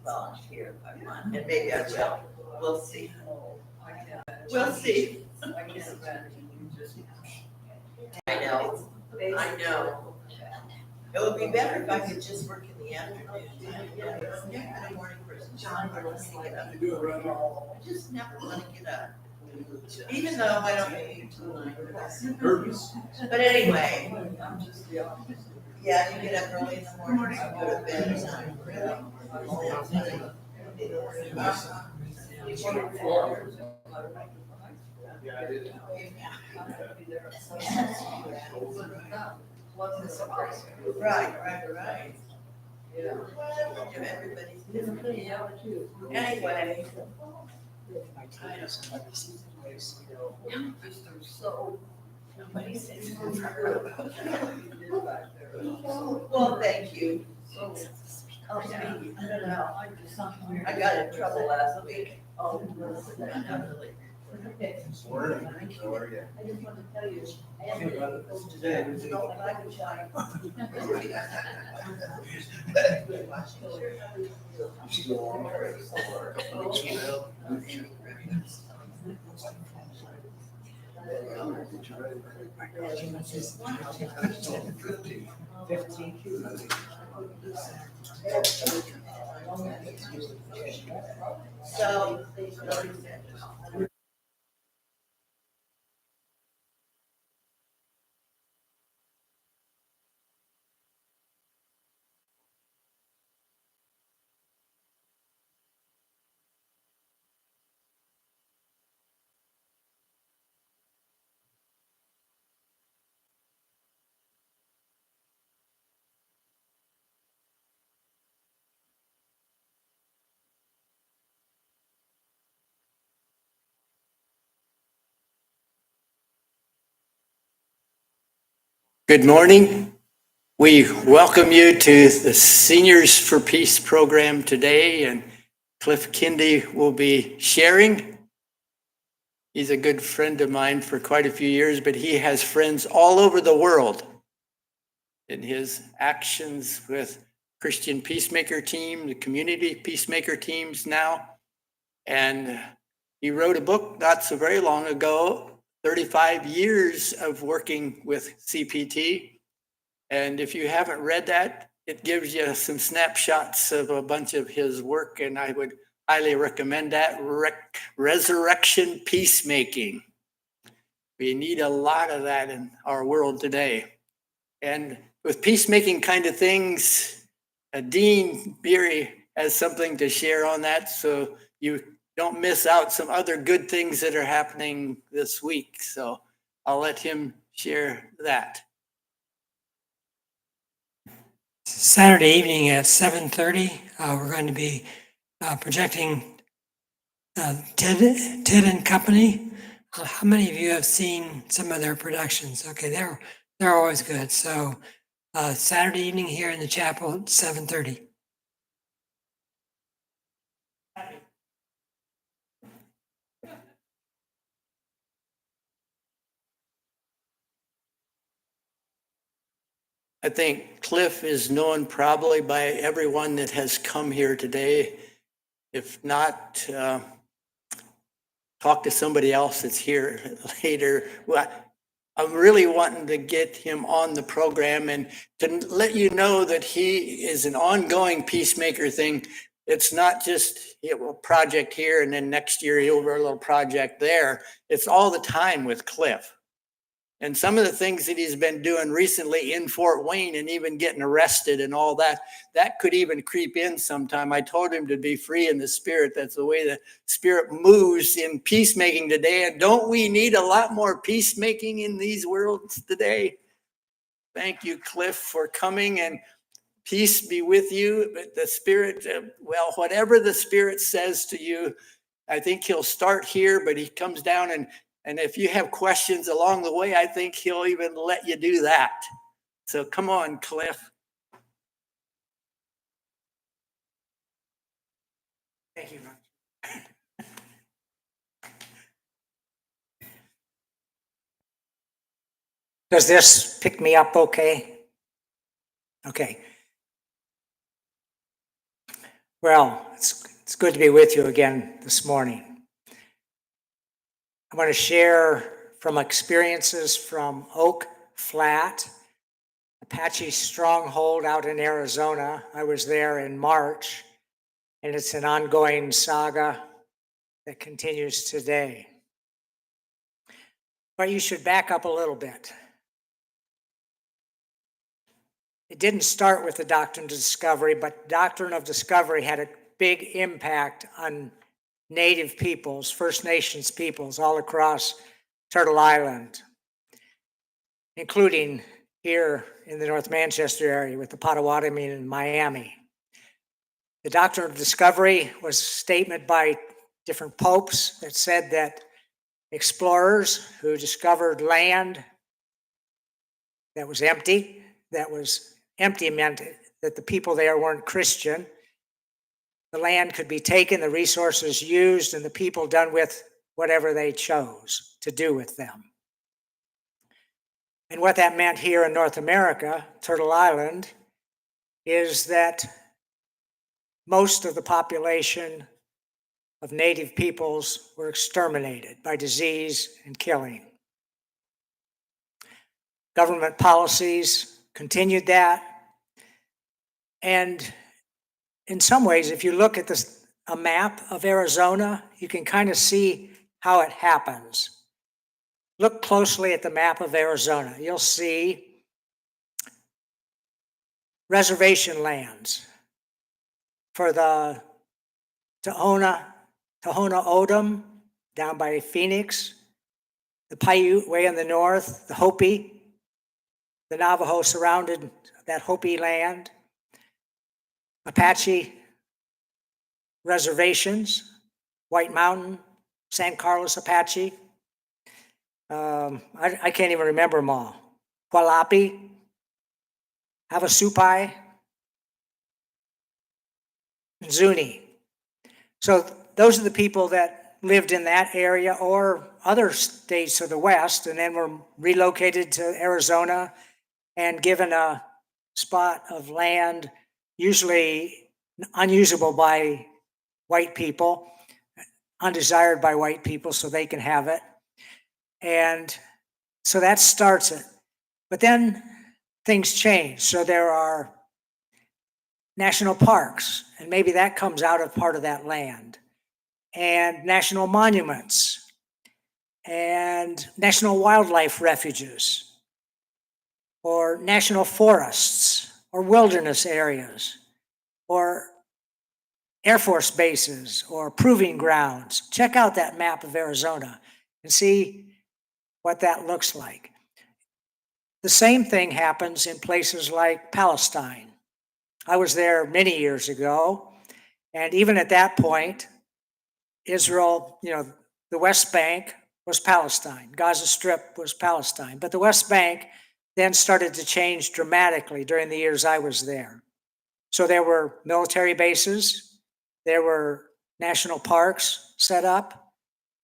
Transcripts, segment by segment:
volunteer if I want, and maybe I will. We'll see. We'll see. I know. I know. It would be better if I could just work in the afternoon. Yeah, I'm a morning person. John, I want to get up. I just never want to get up. Even though I don't need to. But anyway. Yeah, you get up early in the morning, you go to bed at night. Right. Everybody's different. Anyway. Well, thank you. I got in trouble last week. Morning. How are you? I just wanted to tell you. Today. You should go on for a couple weeks from now. So. Good morning. We welcome you to the Seniors for Peace program today, and Cliff Kindy will be sharing. He's a good friend of mine for quite a few years, but he has friends all over the world in his actions with Christian Peacemaker team, the community peacemaker teams now. And he wrote a book not so very long ago, 35 years of working with CPT. And if you haven't read that, it gives you some snapshots of a bunch of his work, and I would highly recommend that. Resurrection Peacemaking. We need a lot of that in our world today. And with peacemaking kind of things, Dean Beery has something to share on that, so you don't miss out some other good things that are happening this week. So I'll let him share that. Saturday evening at 7:30, we're going to be projecting Ted and Company. How many of you have seen some of their productions? Okay, they're always good. So Saturday evening here in the chapel at 7:30. I think Cliff is known probably by everyone that has come here today. If not, talk to somebody else that's here later. Well, I'm really wanting to get him on the program and to let you know that he is an ongoing peacemaker thing. It's not just a project here and then next year he'll run a little project there. It's all the time with Cliff. And some of the things that he's been doing recently in Fort Wayne and even getting arrested and all that, that could even creep in sometime. I told him to be free in the spirit. That's the way the spirit moves in peacemaking today. And don't we need a lot more peacemaking in these worlds today? Thank you, Cliff, for coming, and peace be with you. But the spirit, well, whatever the spirit says to you, I think he'll start here, but he comes down and if you have questions along the way, I think he'll even let you do that. So come on, Cliff. Thank you, Ron. Does this pick me up okay? Okay. Well, it's good to be with you again this morning. I'm going to share from experiences from Oak Flat, Apache Stronghold out in Arizona. I was there in March, and it's an ongoing saga that continues today. But you should back up a little bit. It didn't start with the doctrine of discovery, but doctrine of discovery had a big impact on Native peoples, First Nations peoples all across Turtle Island, including here in the North Manchester area with the Potawatomi and Miami. The doctrine of discovery was a statement by different popes that said that explorers who discovered land that was empty meant that the people there weren't Christian. The land could be taken, the resources used, and the people done with whatever they chose to do with them. And what that meant here in North America, Turtle Island, is that most of the population of Native peoples were exterminated by disease and killing. Government policies continued that. And in some ways, if you look at a map of Arizona, you can kind of see how it happens. Look closely at the map of Arizona. You'll see reservation lands for the Tohono O'odham down by Phoenix, the Paiute way in the north, the Hopi, the Navajo surrounded that Hopi land, Apache reservations, White Mountain, San Carlos Apache. I can't even remember them all. Hualapi, Havasupai, Zuni. So those are the people that lived in that area or other states of the West and then were relocated to Arizona and given a spot of land, usually unusable by white people, undesired by white people, so they can have it. And so that starts it. But then things change. So there are national parks, and maybe that comes out of part of that land, and national monuments, and national wildlife refuges, or national forests, or wilderness areas, or Air Force bases, or proving grounds. Check out that map of Arizona and see what that looks like. The same thing happens in places like Palestine. I was there many years ago, and even at that point, Israel, the West Bank was Palestine. Gaza Strip was Palestine. But the West Bank then started to change dramatically during the years I was there. So there were military bases, there were national parks set up,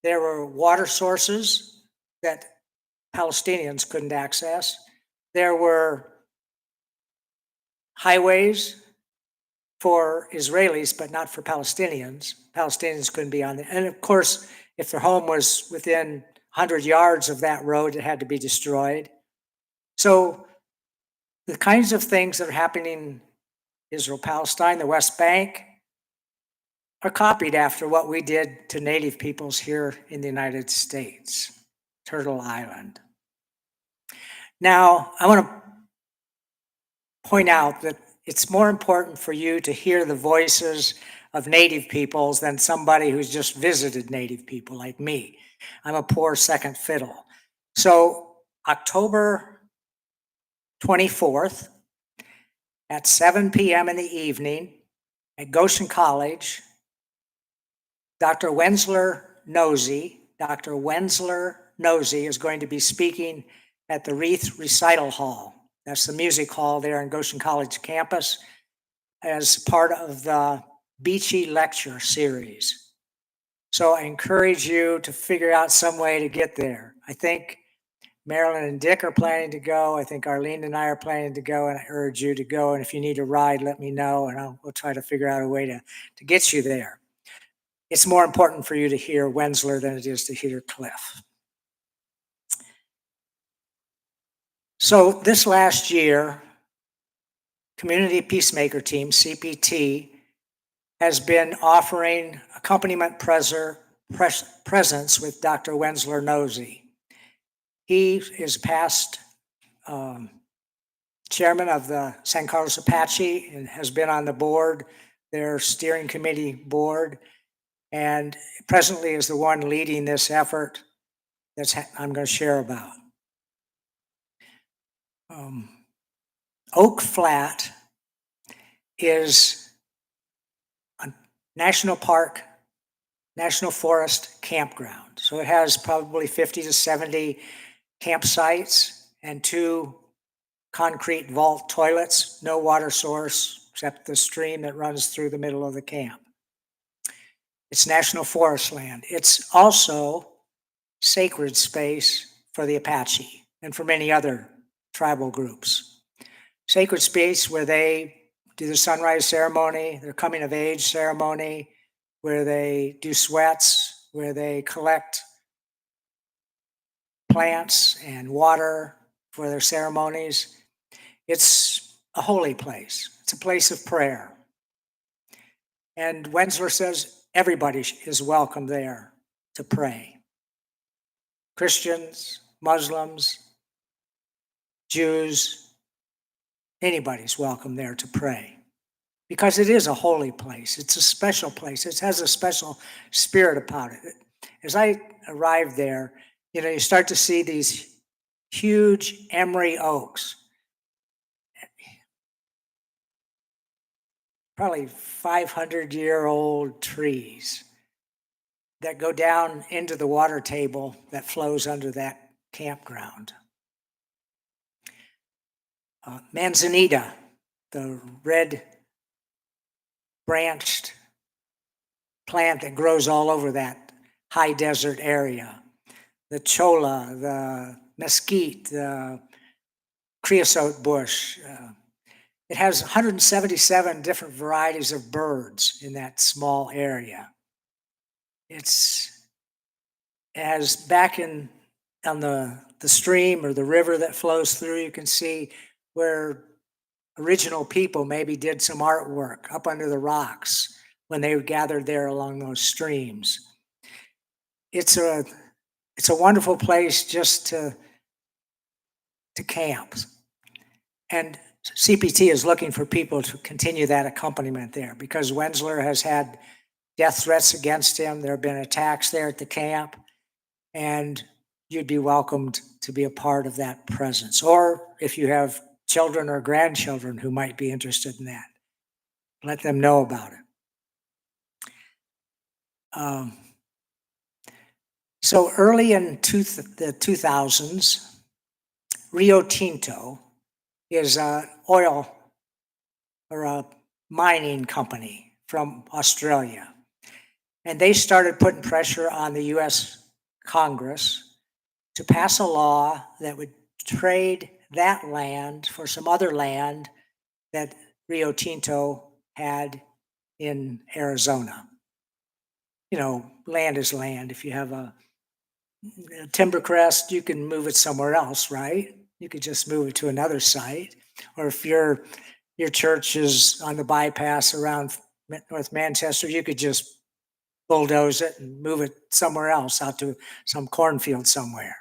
there were water sources that Palestinians couldn't access, there were highways for Israelis, but not for Palestinians. Palestinians couldn't be on there. And of course, if their home was within 100 yards of that road, it had to be destroyed. So the kinds of things that are happening in Israel, Palestine, the West Bank, are copied after what we did to Native peoples here in the United States, Turtle Island. Now, I want to point out that it's more important for you to hear the voices of Native peoples than somebody who's just visited Native people like me. I'm a poor second fiddle. So October 24th at 7 p.m. in the evening at Goshen College, Dr. Wensler Nosey is going to be speaking at the Wreath Recital Hall. That's the music hall there in Goshen College campus as part of the Beachy Lecture Series. So I encourage you to figure out some way to get there. I think Marilyn and Dick are planning to go. I think Arlene and I are planning to go, and I urge you to go. And if you need a ride, let me know, and we'll try to figure out a way to get you there. It's more important for you to hear Wensler than it is to hear Cliff. So this last year, Community Peacemaker Team, CPT, has been offering accompaniment presence with Dr. Wensler Nosey. He is past chairman of the San Carlos Apache and has been on the board, their steering committee board, and presently is the one leading this effort I'm going to share about. Oak Flat is a national park, national forest campground. So it has probably 50 to 70 campsites and 2 concrete vault toilets, no water source except the stream that runs through the middle of the camp. It's national forest land. It's also sacred space for the Apache and for many other tribal groups. Sacred space where they do the sunrise ceremony, their coming of age ceremony, where they do sweats, where they collect plants and water for their ceremonies. It's a holy place. It's a place of prayer. And Wensler says everybody is welcome there to pray. Christians, Muslims, Jews, anybody's welcome there to pray. Because it is a holy place. It's a special place. It has a special spirit about it. As I arrived there, you start to see these huge emery oaks. Probably 500-year-old trees that go down into the water table that flows under that campground. Manzanita, the red branched plant that grows all over that high desert area. The cholla, the mesquite, the creosote bush. It has 177 different varieties of birds in that small area. As back on the stream or the river that flows through, you can see where original people maybe did some artwork up under the rocks when they gathered there along those streams. It's a wonderful place just to camp. And CPT is looking for people to continue that accompaniment there because Wensler has had death threats against him. There have been attacks there at the camp, and you'd be welcomed to be a part of that presence. Or if you have children or grandchildren who might be interested in that, let them know about it. So early in the 2000s, Rio Tinto is an oil or a mining company from Australia. And they started putting pressure on the US Congress to pass a law that would trade that land for some other land that Rio Tinto had in Arizona. Land is land. If you have a timbercrest, you can move it somewhere else, right? You could just move it to another site. Or if your church is on the bypass around North Manchester, you could just bulldoze it and move it somewhere else, out to some cornfield somewhere.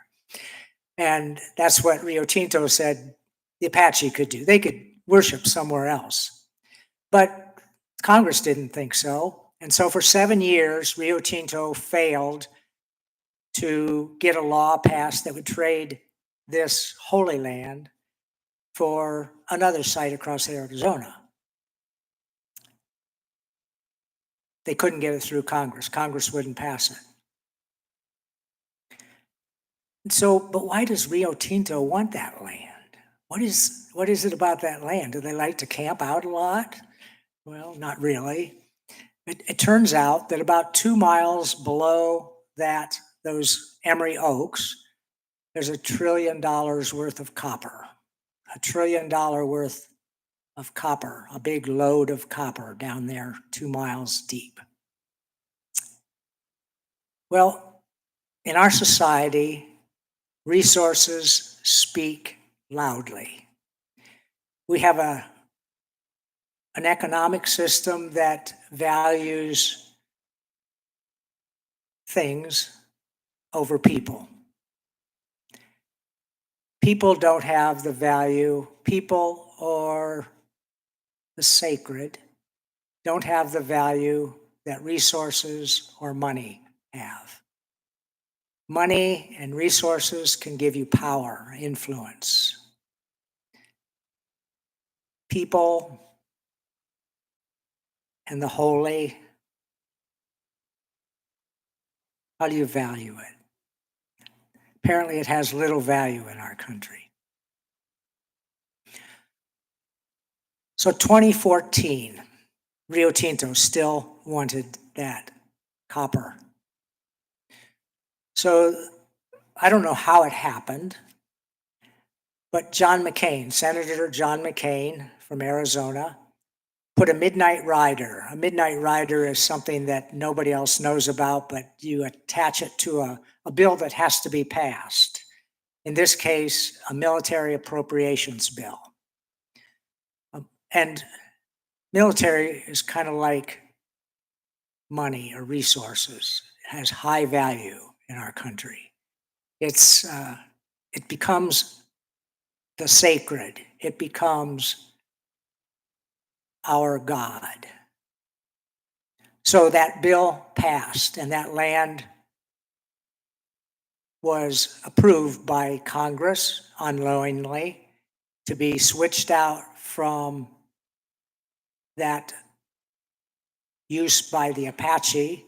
And that's what Rio Tinto said the Apache could do. They could worship somewhere else. But Congress didn't think so. And so for 7 years, Rio Tinto failed to get a law passed that would trade this Holy Land for another site across Arizona. They couldn't get it through Congress. Congress wouldn't pass it. And so, but why does Rio Tinto want that land? What is it about that land? Do they like to camp out a lot? Well, not really. It turns out that about 2 miles below those emery oaks, there's $1 trillion worth of copper, $1 trillion worth of copper, a big load of copper down there 2 miles deep. Well, in our society, resources speak loudly. We have an economic system that values things over people. People don't have the value, people or the sacred don't have the value that resources or money have. Money and resources can give you power, influence. People and the holy, how do you value it? Apparently, it has little value in our country. So 2014, Rio Tinto still wanted that copper. So I don't know how it happened, but John McCain, Senator John McCain from Arizona, put a midnight rider. A midnight rider is something that nobody else knows about, but you attach it to a bill that has to be passed. In this case, a military appropriations bill. And military is kind of like money or resources. It has high value in our country. It becomes the sacred. It becomes our God. So that bill passed, and that land was approved by Congress unknowingly to be switched out from that use by the Apache,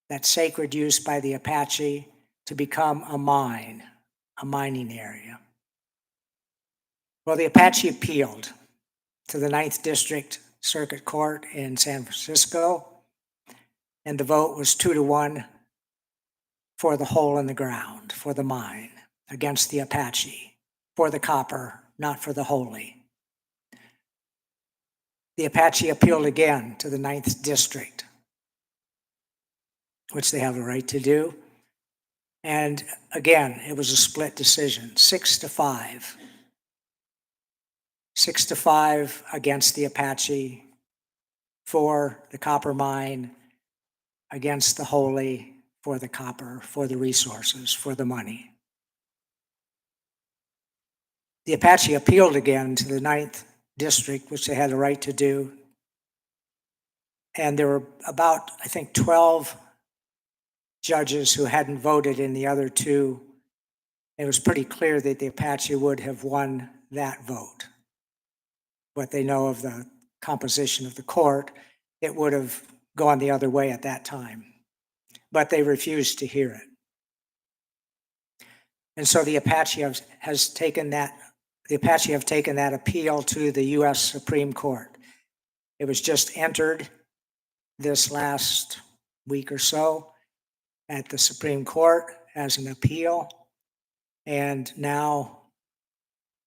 that sacred use by the Apache, to become a mining area. Well, the Apache appealed to the 9th District Circuit Court in San Francisco, and the vote was 2-1 for the hole in the ground, for the mine, against the Apache, for the copper, not for the holy. The Apache appealed again to the 9th District, which they have a right to do. And again, it was a split decision, 6-5. 6-5 against the Apache, for the copper mine, against the holy, for the copper, for the resources, for the money. The Apache appealed again to the 9th District, which they had a right to do. And there were about, I think, 12 judges who hadn't voted in the other two. It was pretty clear that the Apache would have won that vote. What they know of the composition of the court, it would have gone the other way at that time. But they refused to hear it. And so the Apache has taken that appeal to the U.S. Supreme Court. It was just entered this last week or so at the Supreme Court as an appeal. And now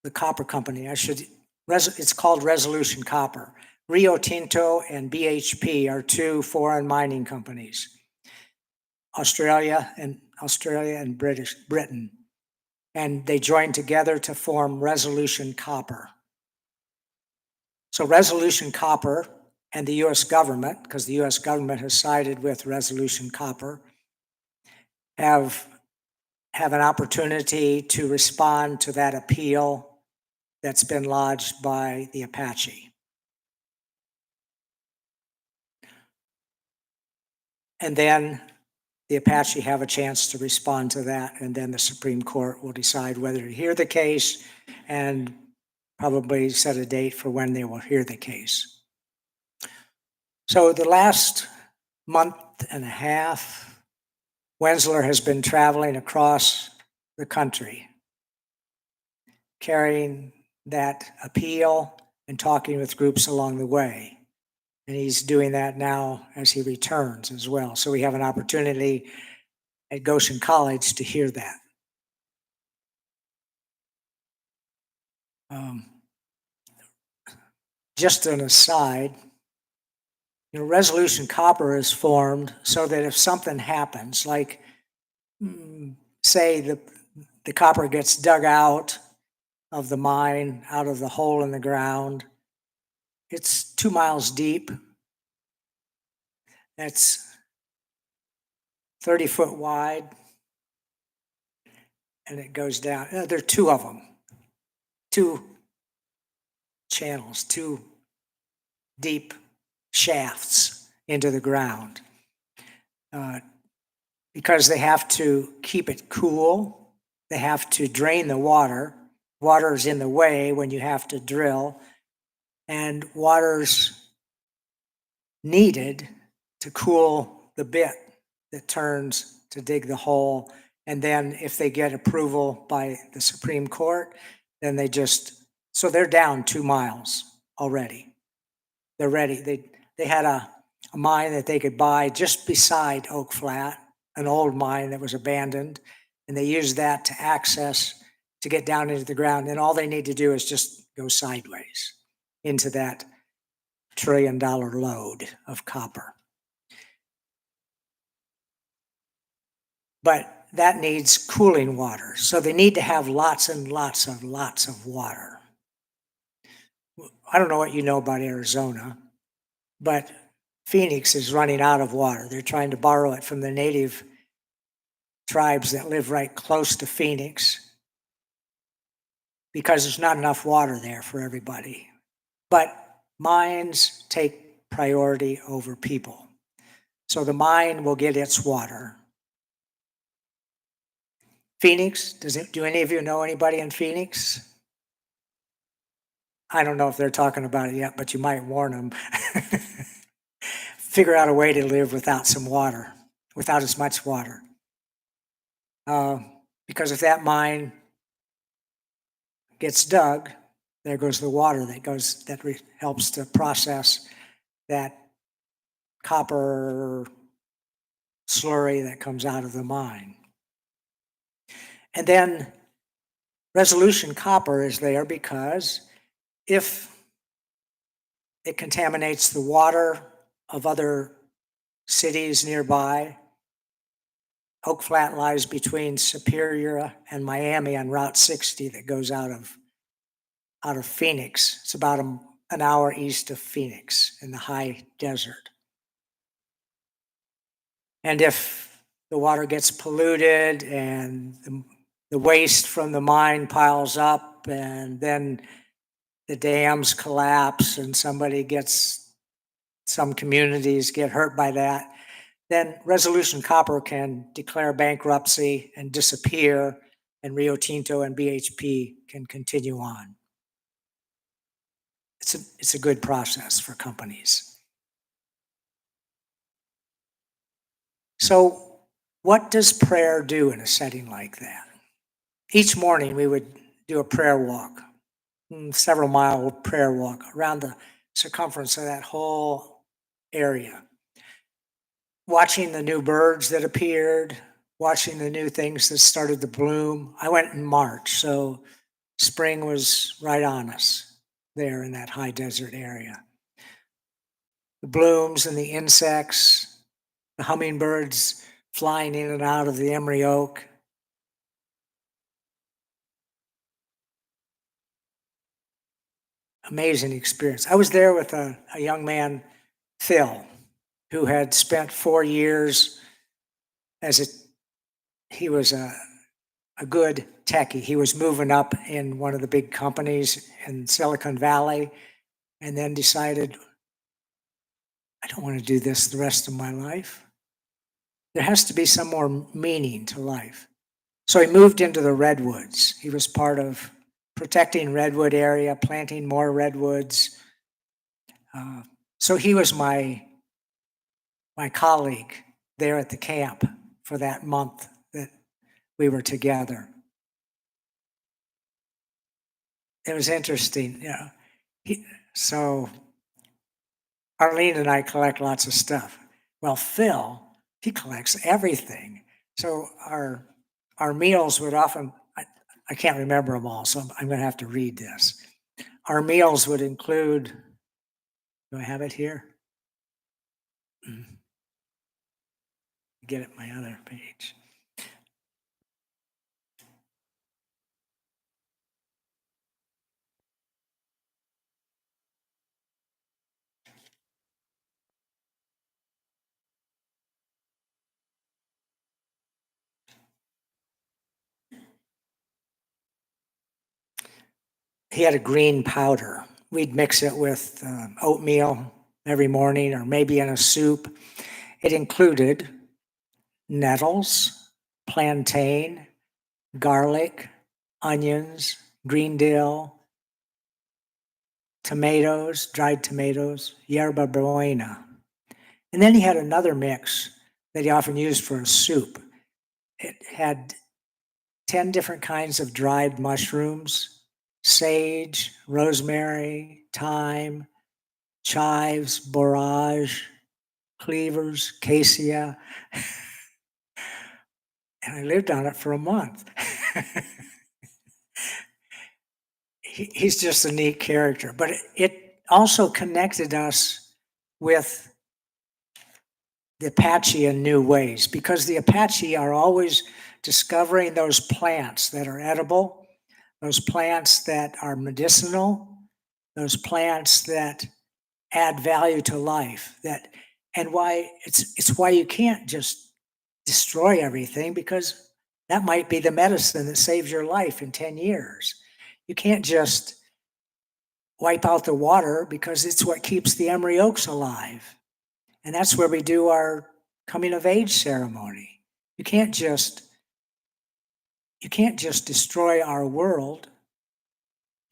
the copper company, it's called Resolution Copper. Rio Tinto and BHP are two foreign mining companies, Australia and Britain. And they joined together to form Resolution Copper. So Resolution Copper and the U.S. government, because the U.S. government has sided with Resolution Copper, have an opportunity to respond to that appeal that's been lodged by the Apache. And then the Apache have a chance to respond to that, and then the Supreme Court will decide whether to hear the case and probably set a date for when they will hear the case. So the last month and a half, Wenzler has been traveling across the country, carrying that appeal and talking with groups along the way. And he's doing that now as he returns as well. So we have an opportunity at Goshen College to hear that. Um, just an aside, resolution copper is formed so that if something happens, like say the copper gets dug out of the mine, out of the hole in the ground, it's 2 miles deep. That's 30 foot wide. And it goes down. There are two of them, two channels, two deep shafts into the ground. Because they have to keep it cool, they have to drain the water. Water's in the way when you have to drill, and water's needed to cool the bit that turns to dig the hole. And then if they get approval by the Supreme Court, then so they're down 2 miles already. They're ready. They had a mine that they could buy just beside Oak Flat, an old mine that was abandoned, and they used that to access to get down into the ground. And all they need to do is just go sideways into that $1 trillion load of copper. But that needs cooling water. So they need to have lots and lots of water. I don't know what you know about Arizona, but Phoenix is running out of water. They're trying to borrow it from the native tribes that live right close to Phoenix because there's not enough water there for everybody. But mines take priority over people. So the mine will get its water. Phoenix, do any of you know anybody in Phoenix? I don't know if they're talking about it yet, but you might warn them. Figure out a way to live without some water, without as much water. Because if that mine gets dug, there goes the water that helps to process that copper slurry that comes out of the mine. And then resolution copper is there because if it contaminates the water of other cities nearby, Oak Flat lies between Superior and Miami on Route 60 that goes out of Phoenix. It's about an hour east of Phoenix in the high desert. And if the water gets polluted and the waste from the mine piles up and then the dams collapse and some communities get hurt by that, then Resolution Copper can declare bankruptcy and disappear, and Rio Tinto and BHP can continue on. It's a good process for companies. So what does prayer do in a setting like that? Each morning we would do a prayer walk, several mile prayer walk around the circumference of that whole area. Watching the new birds that appeared, watching the new things that started to bloom. I went in March, so spring was right on us there in that high desert area. The blooms and the insects, the hummingbirds flying in and out of the emery oak. Amazing experience. I was there with a young man, Phil, who had spent 4 years he was a good techie. He was moving up in one of the big companies in Silicon Valley and then decided, I don't want to do this the rest of my life. There has to be some more meaning to life. So he moved into the redwoods. He was part of protecting redwood area, planting more redwoods. So he was my colleague there at the camp for that month that we were together. It was interesting, so Arlene and I collect lots of stuff. Well, Phil, he collects everything. So our meals would often, I can't remember them all, so I'm going to have to read this. Our meals would include, do I have it here? Get it my other page. He had a green powder. We'd mix it with oatmeal every morning or maybe in a soup. It included nettles, plantain, garlic, onions, green dill, tomatoes, dried tomatoes, yerba buena. And then he had another mix that he often used for a soup. It had 10 different kinds of dried mushrooms, sage, rosemary, thyme, chives, borage, cleavers, cassia. And I lived on it for a month. He's just a neat character, but it also connected us with the Apache in new ways, because the Apache are always discovering those plants that are edible, those plants that are medicinal, those plants that add value to life. And why it's why you can't just destroy everything, because that might be the medicine that saves your life in 10 years. You can't just wipe out the water, because it's what keeps the emery oaks alive. And that's where we do our coming of age ceremony. You can't just destroy our world.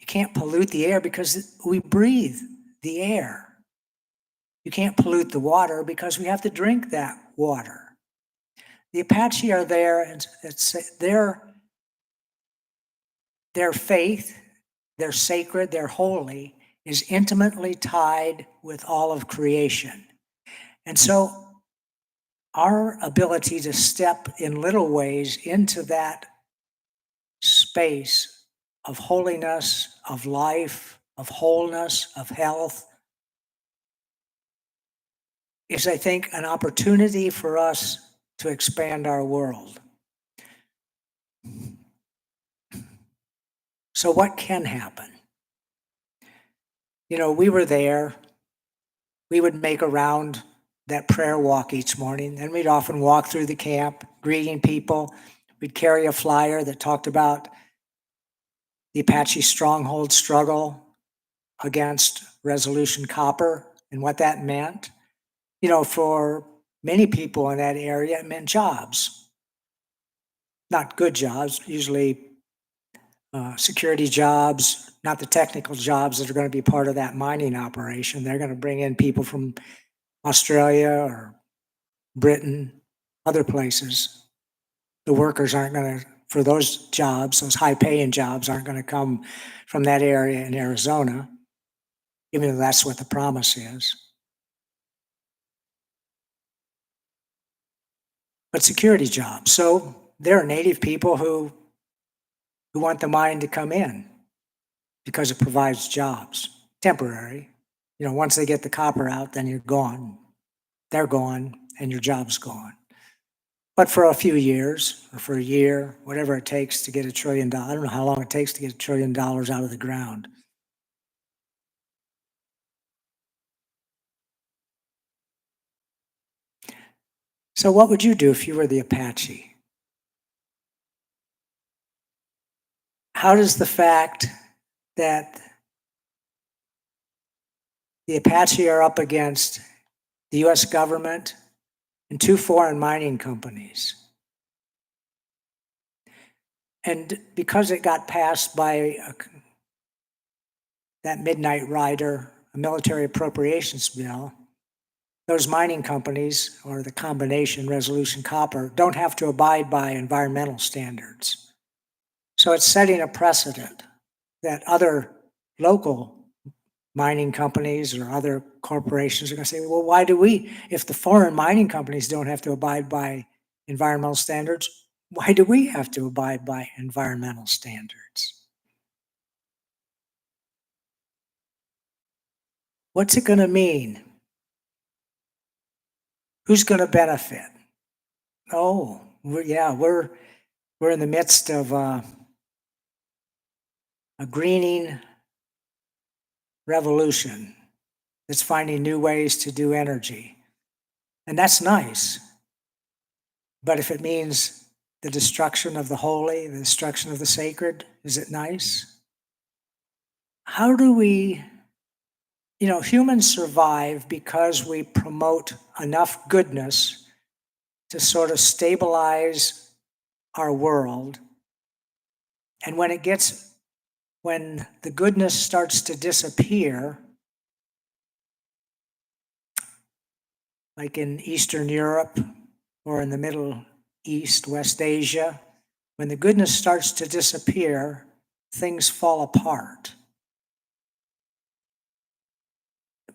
You can't pollute the air, because we breathe the air. You can't pollute the water, because we have to drink that water. The Apache are there, and it's their faith, they're sacred, they're holy, is intimately tied with all of creation. And so our ability to step in little ways into that space of holiness, of life, of wholeness, of health, is, I think, an opportunity for us to expand our world. So what can happen? You know, we were there. We would make around that prayer walk each morning. Then we'd often walk through the camp, greeting people. We'd carry a flyer that talked about the Apache Stronghold struggle against Resolution Copper and what that meant. You know, for many people in that area, it meant jobs. Not good jobs, usually security jobs, not the technical jobs that are going to be part of that mining operation. They're going to bring in people from Australia or Britain, other places. The workers aren't going to, for those jobs, those high paying jobs aren't going to come from that area in Arizona, even though that's what the promise is. But security jobs. So there are native people who want the mine to come in because it provides jobs, temporary. You know, once they get the copper out, then you're gone. They're gone and your job's gone. But for a few years or for a year, whatever it takes to get $1 trillion, I don't know how long it takes to get $1 trillion out of the ground. So what would you do if you were the Apache? How does the fact that the Apache are up against the US government and 2 foreign mining companies, and because it got passed by that midnight rider, a military appropriations bill, those mining companies, or the combination Resolution Copper, don't have to abide by environmental standards. So it's setting a precedent that other local mining companies or other corporations are going to say, well, why do we, if the foreign mining companies don't have to abide by environmental standards, Why do we have to abide by environmental standards? What's it going to mean? Who's going to benefit? Oh, we're in the midst of a greening revolution that's finding new ways to do energy. And that's nice. But if it means the destruction of the holy, the destruction of the sacred, is it nice? How do we, humans survive because we promote enough goodness to sort of stabilize our world. And when the goodness starts to disappear, like in Eastern Europe or in the Middle East, West Asia, when the goodness starts to disappear, things fall apart.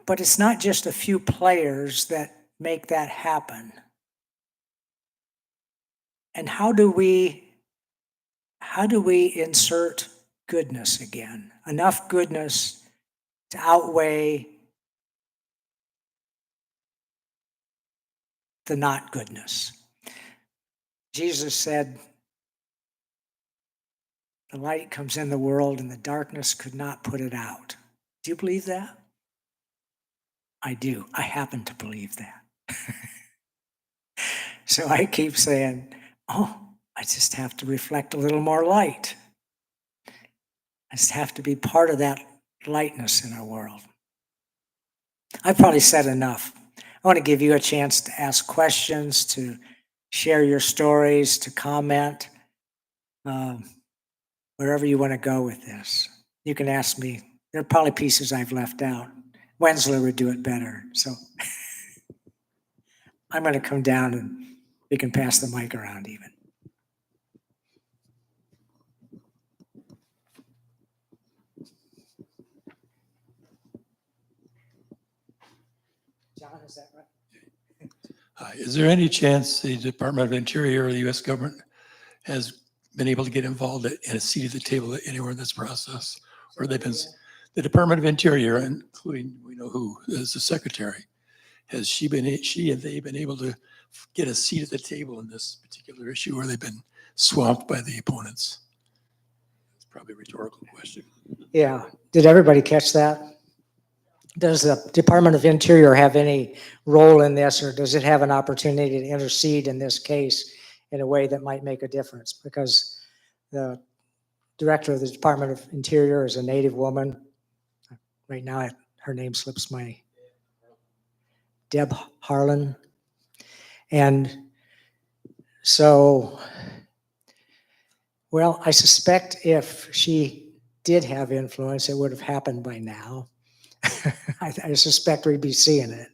But it's not just a few players that make that happen. And how do we insert goodness again? Enough goodness to outweigh the not goodness. Jesus said, the light comes in the world and the darkness could not put it out. Do you believe that? I do. I happen to believe that. So I keep saying, I just have to reflect a little more light. I just have to be part of that lightness in our world. I've probably said enough. I want to give you a chance to ask questions, to share your stories, to comment, wherever you want to go with this. You can ask me. There are probably pieces I've left out. Wensler would do it better. So I'm going to come down and we can pass the mic around even. John, is that right? Is there any chance the Department of Interior or the U.S. government has been able to get involved in a seat at the table anywhere in this process? Or they've been, the Department of Interior, including we know who is the secretary, she and they been able to get a seat at the table in this particular issue, or they've been swamped by the opponents? It's probably a rhetorical question. Yeah. Did everybody catch that? Does the Department of Interior have any role in this, or does it have an opportunity to intercede in this case in a way that might make a difference? Because the director of the Department of Interior is a Native woman. Right now, her name slips my Deb Harlan. And so, well, I suspect if she did have influence, it would have happened by now. I suspect we'd be seeing it.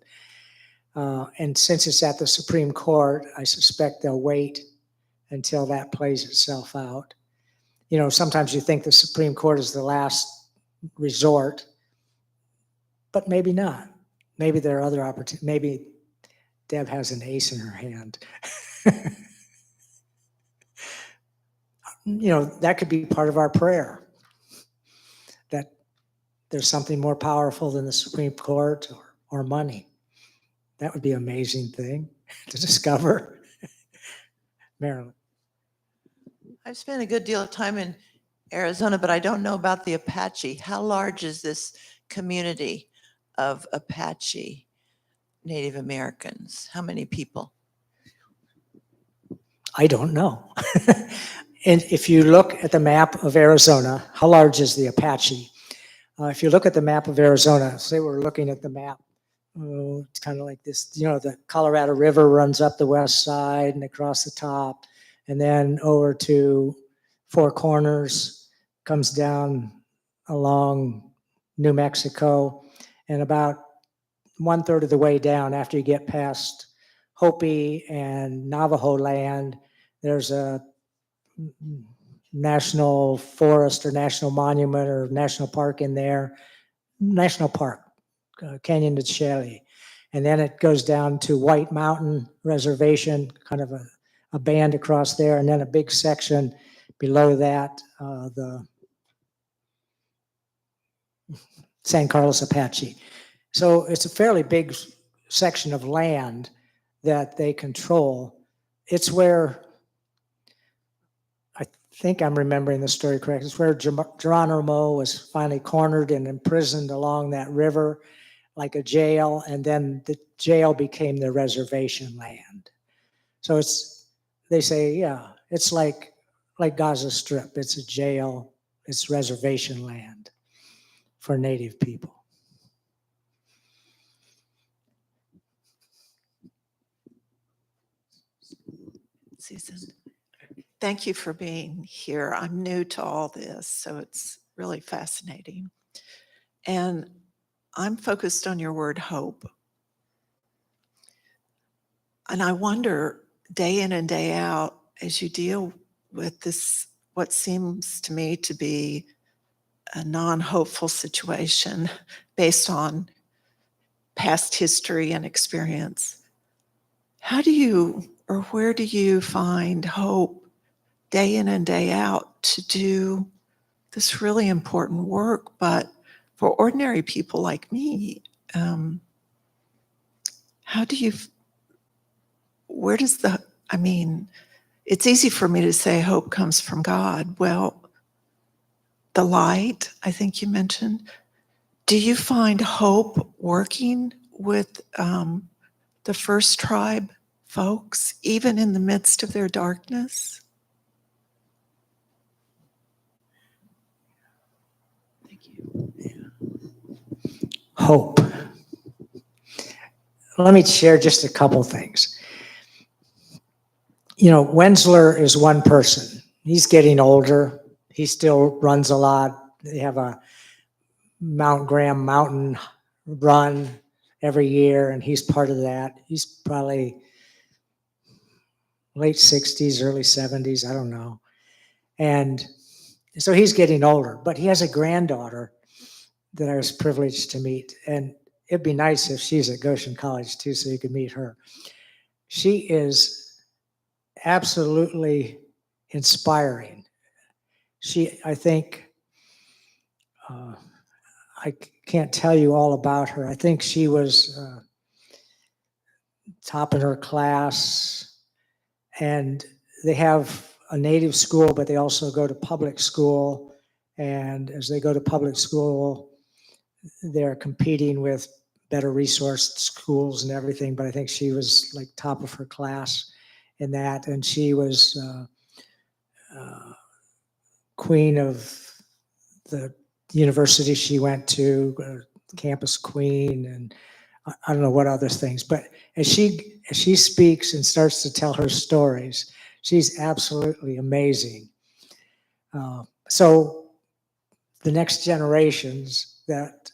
And since it's at the Supreme Court, I suspect they'll wait until that plays itself out. Sometimes you think the Supreme Court is the last resort, but maybe not. Maybe there are other opportunities. Maybe Deb has an ace in her hand. That could be part of our prayer, that there's something more powerful than the Supreme Court or money. That would be an amazing thing to discover. Marilyn. I've spent a good deal of time in Arizona, but I don't know about the Apache. How large is this community of Apache Native Americans? How many people? I don't know. And if you look at the map of Arizona, how large is the Apache? If you look at the map of Arizona, say we're looking at the map, it's kind of like this, the Colorado River runs up the west side and across the top, and then over to Four Corners, comes down along New Mexico, and about 1/3 of the way down, after you get past Hopi and Navajo land, there's a national forest or national monument or national park in there. National park, Canyon de Chelly. And then it goes down to White Mountain Reservation, kind of a band across there, and then a big section below that, the San Carlos Apache. So it's a fairly big section of land that they control. It's where, I think I'm remembering the story correct, it's where Geronimo was finally cornered and imprisoned along that river like a jail, and then the jail became the reservation land. So they say, yeah, it's like Gaza Strip. It's a jail, it's reservation land for Native people. Susan, thank you for being here. I'm new to all this, so it's really fascinating. And I'm focused on your word hope. And I wonder, day in and day out, as you deal with this, what seems to me to be a non-hopeful situation based on past history and experience, how do you, or where do you find hope day in and day out to do this really important work? But for ordinary people like me, how do you, where does the, I mean, it's easy for me to say hope comes from God. Well, the light, I think you mentioned. Do you find hope working with the first tribe folks, even in the midst of their darkness? Thank you. Hope. Let me share just a couple things. You know, Wensler is one person. He's getting older. He still runs a lot. They have a Mount Graham mountain run every year, and he's part of that. He's probably late 60s, early 70s, I don't know. And so he's getting older, but he has a granddaughter that I was privileged to meet. And it'd be nice if she's at Goshen College too, so you could meet her. She is absolutely inspiring. I think, I can't tell you all about her. I think she was top in her class, and they have a native school, but they also go to public school. And as they go to public school, they're competing with better resourced schools and everything. But I think she was like top of her class in that. And she was queen of the university she went to, campus queen, and I don't know what other things. But as she speaks and starts to tell her stories, she's absolutely amazing. So the next generations that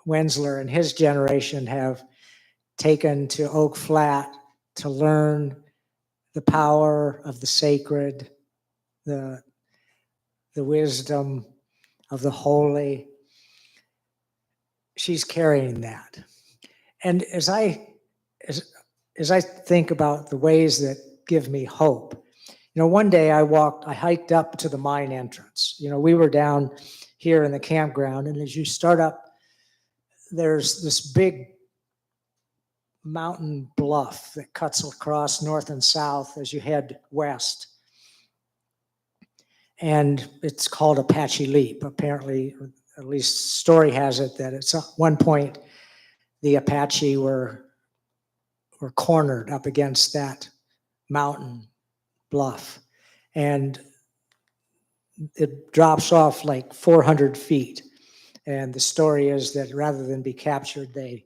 Wensler and his generation have taken to Oak Flat to learn the power of the sacred, the wisdom of the holy. She's carrying that. And as I think about the ways that give me hope, you know, one day I hiked up to the mine entrance. You know, we were down here in the campground, and as you start up, there's this big mountain bluff that cuts across north and south as you head west. And it's called Apache Leap. Apparently, at least story has it that at one point the Apache were cornered up against that mountain bluff. And it drops off like 400 feet. And the story is that rather than be captured, they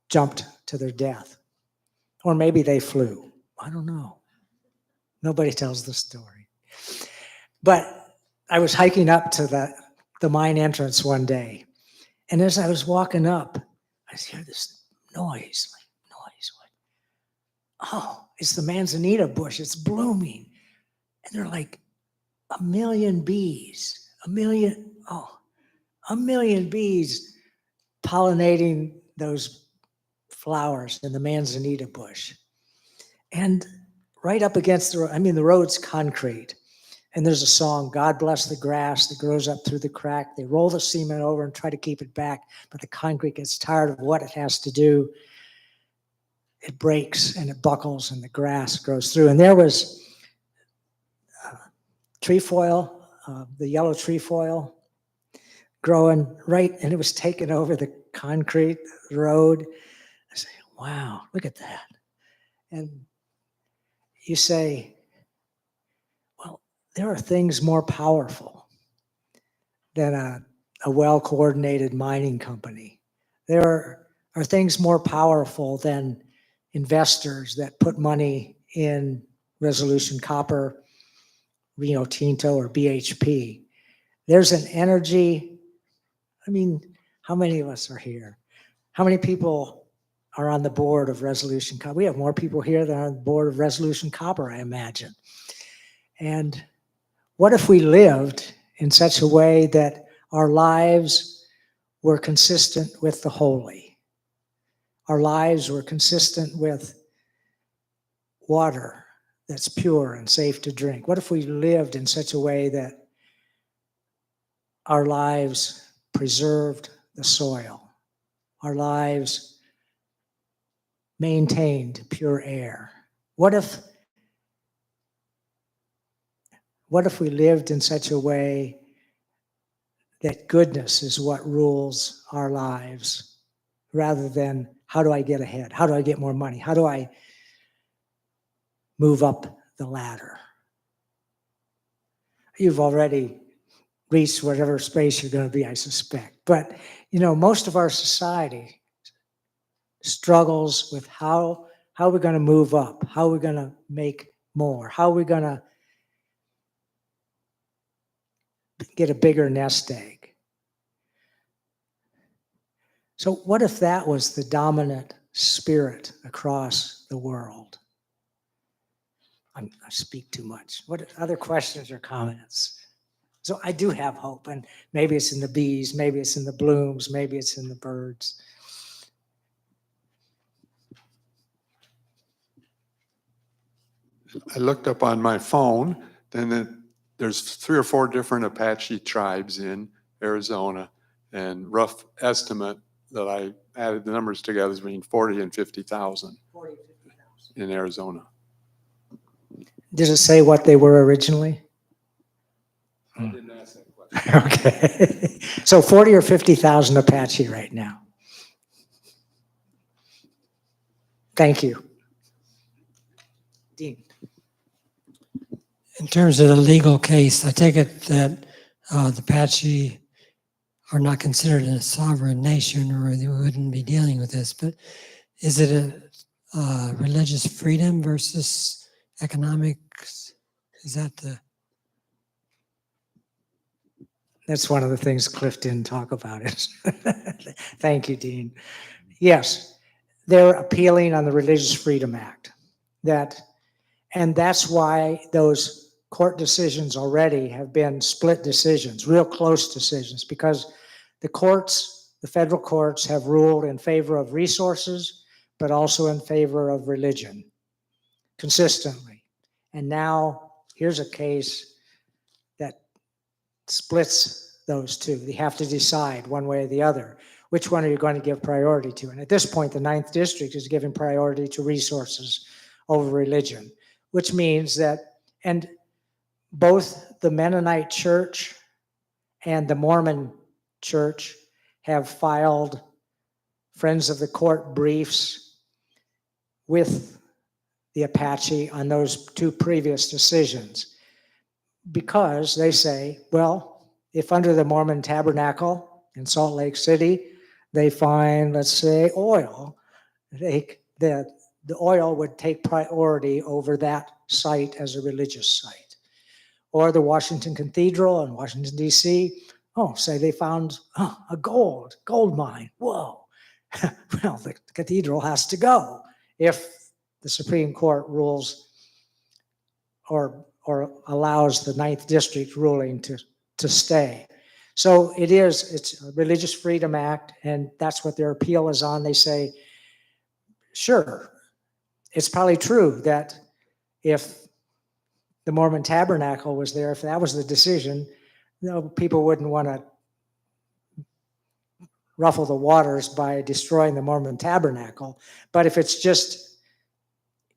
jumped to their death. Or maybe they flew. I don't know. Nobody tells the story. But I was hiking up to the mine entrance one day. And as I was walking up, I hear this noise. Oh, it's the manzanita bush. It's blooming. And they're like a million bees. A million bees pollinating those flowers in the manzanita bush. And right up against the road's concrete. And there's a song, God bless the grass that grows up through the crack. They roll the cement over and try to keep it back, but the concrete gets tired of what it has to do. It breaks and it buckles and the grass grows through. And there was trefoil, the yellow trefoil growing right, and it was taking over the concrete road. I say, wow, look at that. And you say, well, there are things more powerful than a well-coordinated mining company. There are things more powerful than investors that put money in Resolution Copper, Rio Tinto, or BHP. There's an energy. I mean, how many of us are here? How many people are on the board of Resolution Copper? We have more people here than on the board of Resolution Copper, I imagine. And what if we lived in such a way that our lives were consistent with the holy? Our lives were consistent with water that's pure and safe to drink. What if we lived in such a way that our lives preserved the soil? Our lives maintained pure air? What if we lived in such a way that goodness is what rules our lives rather than how do I get ahead? How do I get more money? How do I move up the ladder? You've already reached whatever space you're going to be, I suspect. But, most of our society struggles with how we're going to move up, how we're going to make more, how we're going to get a bigger nest egg. So what if that was the dominant spirit across the world? I speak too much. What other questions or comments? So I do have hope, and maybe it's in the bees, maybe it's in the blooms, maybe it's in the birds. I looked up on my phone, and there's 3 or 4 different Apache tribes in Arizona, and rough estimate that I added the numbers together is between 40 and 50,000 in Arizona. Does it say what they were originally? I didn't ask that question. Okay. So 40 or 50,000 Apache right now. Thank you. Dean. In terms of the legal case, I take it that the Apache are not considered a sovereign nation, or they wouldn't be dealing with this. But is it a religious freedom versus economics? Is that the? That's one of the things Cliff didn't talk about. Thank you, Dean. Yes, they're appealing on the Religious Freedom Act. And that's why those court decisions already have been split decisions, real close decisions, because the federal courts have ruled in favor of resources, but also in favor of religion consistently. And now here's a case that splits those two. They have to decide one way or the other. Which one are you going to give priority to? And at this point, the 9th District is giving priority to resources over religion, which means that, and both the Mennonite Church and the Mormon Church have filed Friends of the Court briefs with the Apache on those 2 previous decisions, because they say, well, if under the Mormon Tabernacle in Salt Lake City, they find, let's say, oil, the oil would take priority over that site as a religious site. Or the Washington Cathedral in Washington, D.C., say they found a gold mine. Whoa. Well, the cathedral has to go if the Supreme Court rules or allows the 9th District ruling to stay. So it's a Religious Freedom Act, and that's what their appeal is on. They say, sure, it's probably true that if the Mormon Tabernacle was there, if that was the decision, people wouldn't want to ruffle the waters by destroying the Mormon Tabernacle. But if it's just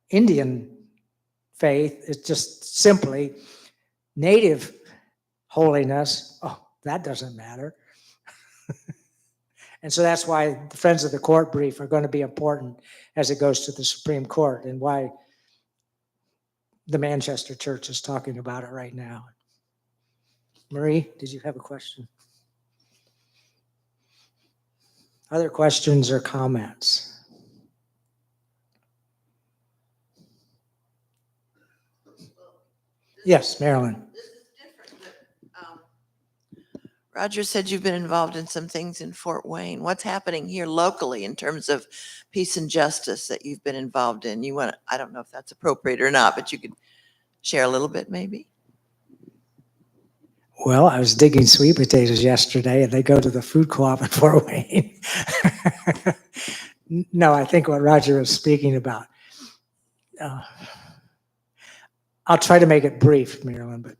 Indian faith, it's just simply native holiness, that doesn't matter. And so that's why the Friends of the Court brief are going to be important as it goes to the Supreme Court, and why the Manchester Church is talking about it right now. Marie, did you have a question? Other questions or comments? Yes, Marilyn. This is different, but Roger said you've been involved in some things in Fort Wayne. What's happening here locally in terms of peace and justice that you've been involved in? I don't know if that's appropriate or not, but you could share a little bit maybe. Well, I was digging sweet potatoes yesterday, and they go to the food co-op in Fort Wayne. No, I think what Roger was speaking about. I'll try to make it brief, Marilyn, but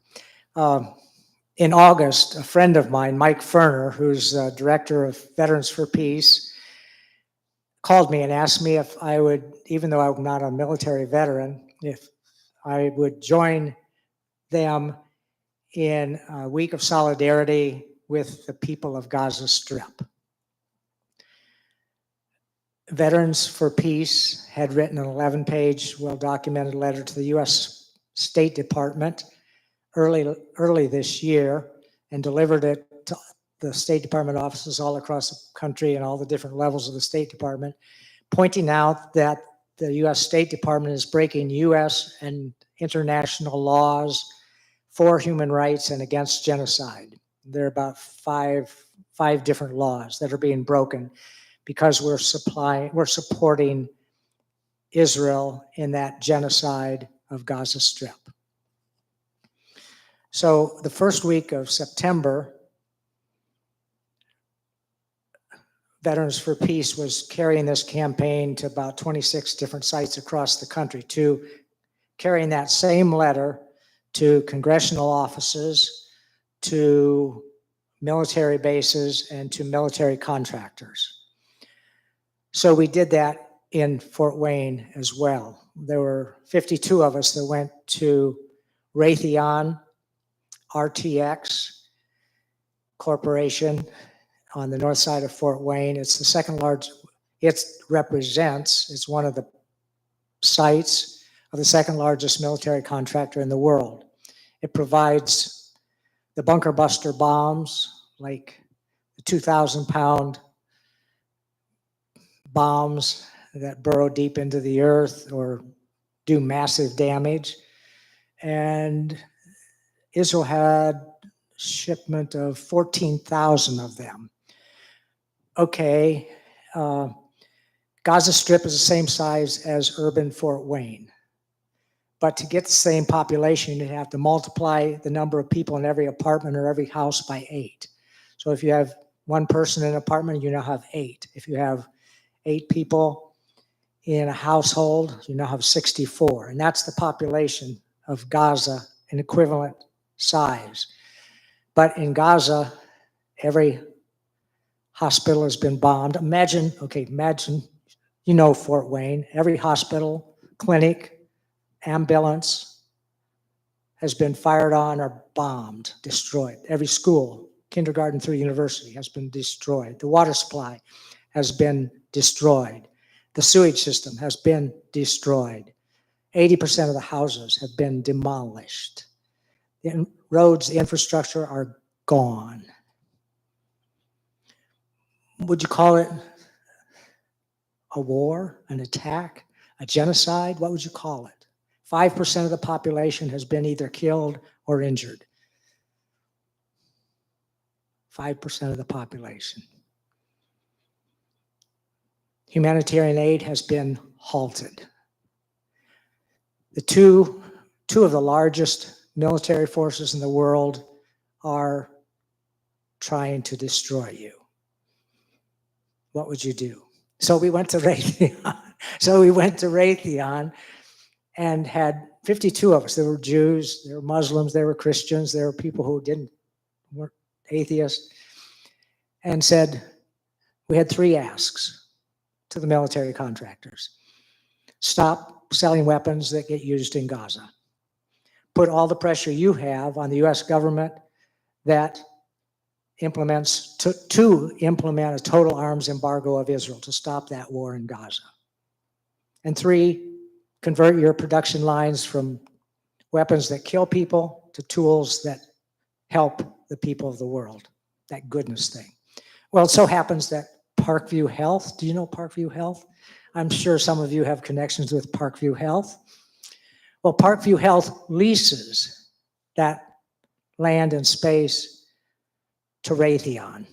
in August, a friend of mine, Mike Ferner, who's director of Veterans for Peace, called me and asked me if I would, even though I'm not a military veteran, if I would join them in a week of solidarity with the people of Gaza Strip. Veterans for Peace had written an 11-page, well-documented letter to the U.S. State Department early this year, and delivered it to the State Department offices all across the country and all the different levels of the State Department, pointing out that the U.S. State Department is breaking U.S. and international laws for human rights and against genocide. There are about five different laws that are being broken because we're supporting Israel in that genocide of Gaza Strip. So the first week of September, Veterans for Peace was carrying this campaign to about 26 different sites across the country, to carrying that same letter to congressional offices, to military bases, and to military contractors. So we did that in Fort Wayne as well. There were 52 of us that went to Raytheon RTX Corporation on the north side of Fort Wayne. It's the second largest, it's one of the sites of the second largest military contractor in the world. It provides the bunker buster bombs, like the 2,000-pound bombs that burrow deep into the earth or do massive damage. And Israel had shipment of 14,000 of them. Okay, Gaza Strip is the same size as urban Fort Wayne. But to get the same population, you have to multiply the number of people in every apartment or every house by 8. So if you have one person in an apartment, you now have 8. If you have 8 people in a household, you now have 64. And that's the population of Gaza, an equivalent size. But in Gaza, every hospital has been bombed. Imagine, you know Fort Wayne, every hospital, clinic, ambulance has been fired on or bombed, destroyed. Every school, kindergarten through university, has been destroyed. The water supply has been destroyed. The sewage system has been destroyed. 80% of the houses have been demolished. The roads, the infrastructure are gone. Would you call it a war, an attack, a genocide? What would you call it? 5% of the population has been either killed or injured. 5% of the population. Humanitarian aid has been halted. The two of the largest military forces in the world are trying to destroy you. What would you do? So we went to Raytheon. and had 52 of us. There were Jews, there were Muslims, there were Christians, there were people who weren't atheists, and said, we had 3 asks to the military contractors. Stop selling weapons that get used in Gaza. Put all the pressure you have on the US government that implements to implement a total arms embargo of Israel to stop that war in Gaza. And 3, convert your production lines from weapons that kill people to tools that help the people of the world, that goodness thing. Well, it so happens that Parkview Health, do you know Parkview Health? I'm sure some of you have connections with Parkview Health. Well, Parkview Health leases that land and space to Raytheon,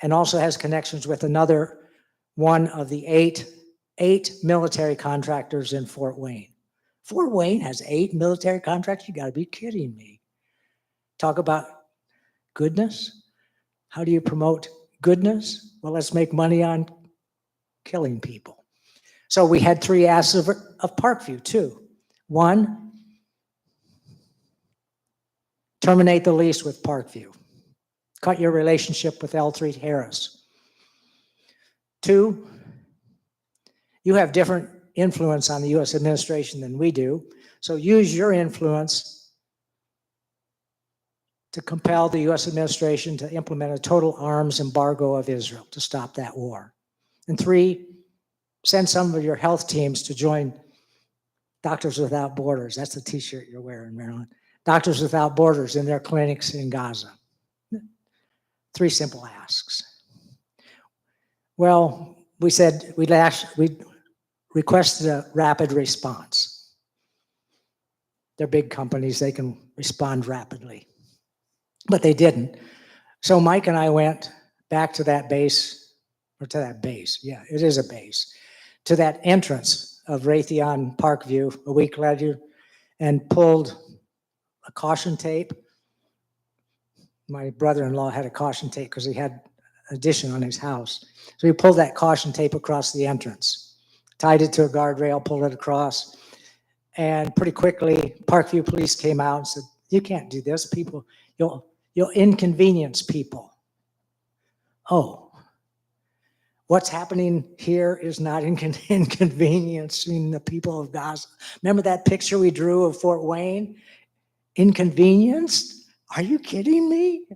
and also has connections with another one of the eight military contractors in Fort Wayne. Fort Wayne has 8 military contractors? You gotta be kidding me. Talk about goodness. How do you promote goodness? Well, let's make money on killing people. So we had 3 asks of Parkview too. 1, terminate the lease with Parkview. Cut your relationship with L3 Harris. 2, you have different influence on the US administration than we do, so use your influence to compel the US administration to implement a total arms embargo of Israel to stop that war. And 3, send some of your health teams to join Doctors Without Borders. That's the t-shirt you're wearing, Marilyn. Doctors Without Borders in their clinics in Gaza. 3 simple asks. Well, we said we requested a rapid response. They're big companies, they can respond rapidly. But they didn't. So Mike and I went back to that base, yeah, it is a base, to that entrance of Raytheon Parkview a week later and pulled a caution tape. My brother-in-law had a caution tape because he had addition on his house. So he pulled that caution tape across the entrance, tied it to a guardrail, pulled it across, and pretty quickly Parkview police came out and said, you can't do this, people, you'll inconvenience people. Oh, what's happening here is not inconveniencing the people of Gaza. Remember that picture we drew of Fort Wayne? Inconvenienced? Are you kidding me?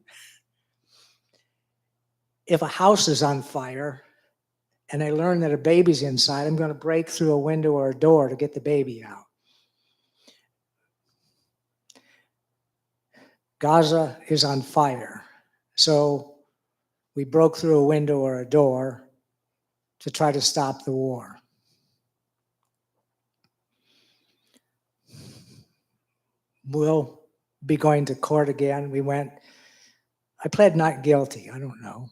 If a house is on fire and I learn that a baby's inside, I'm going to break through a window or a door to get the baby out. Gaza is on fire. So we broke through a window or a door to try to stop the war. We'll be going to court again. I pled not guilty. I don't know.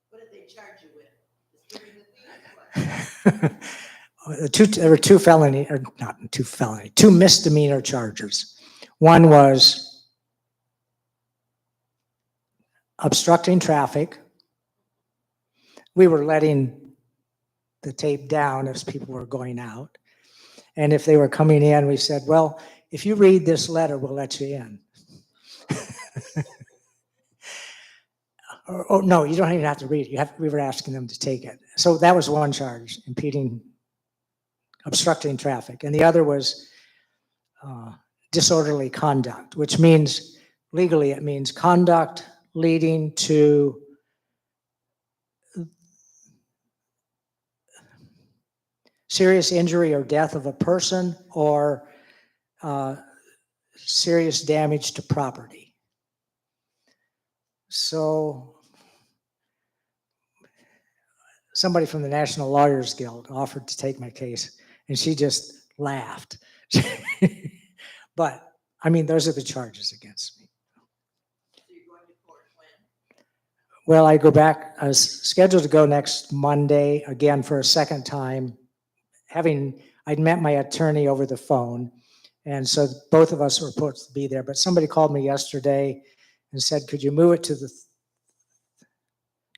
What did they charge you with? Distributing the thief? There were 2 misdemeanor charges. One was obstructing traffic. We were letting the tape down as people were going out. And if they were coming in, we said, well, if you read this letter, we'll let you in. or no, you don't even have to read it. We were asking them to take it. So that was one charge, obstructing traffic. And the other was disorderly conduct, which means, legally, it means conduct leading to serious injury or death of a person or serious damage to property. So somebody from the National Lawyers Guild offered to take my case, and she just laughed. But, I mean, those are the charges against me. So you're going to court when? Well, I was scheduled to go next Monday again for a second time. I'd met my attorney over the phone, and so both of us were supposed to be there, but somebody called me yesterday and said, could you move it to the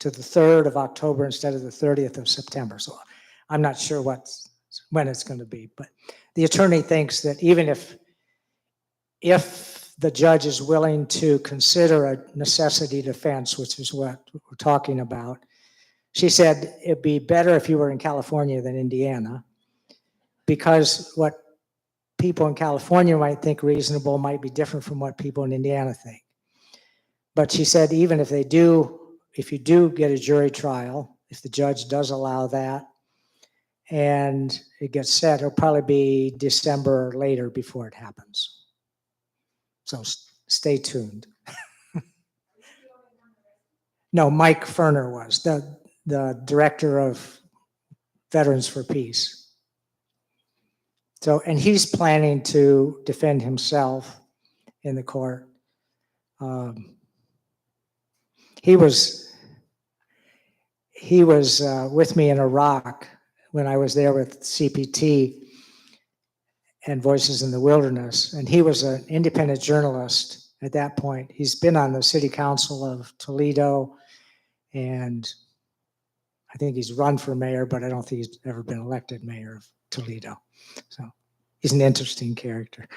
3rd of October instead of the 30th of September? So I'm not sure when it's going to be, but the attorney thinks that even if the judge is willing to consider a necessity defense, which is what we're talking about, she said it'd be better if you were in California than Indiana, because what people in California might think reasonable might be different from what people in Indiana think. But she said even if you do get a jury trial, if the judge does allow that, and it gets set, it'll probably be December or later before it happens. So stay tuned. No, Mike Ferner was the director of Veterans for Peace. So, and he's planning to defend himself in the court. He was with me in Iraq when I was there with CPT and Voices in the Wilderness, and he was an independent journalist at that point. He's been on the city council of Toledo, and I think he's run for mayor, but I don't think he's ever been elected mayor of Toledo. So he's an interesting character.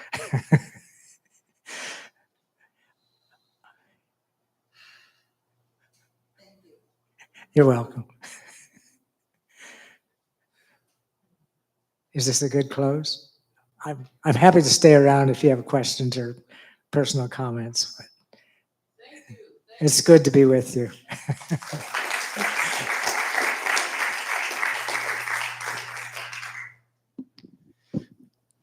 You're welcome. Is this a good close? I'm happy to stay around if you have questions or personal comments. But it's good to be with you.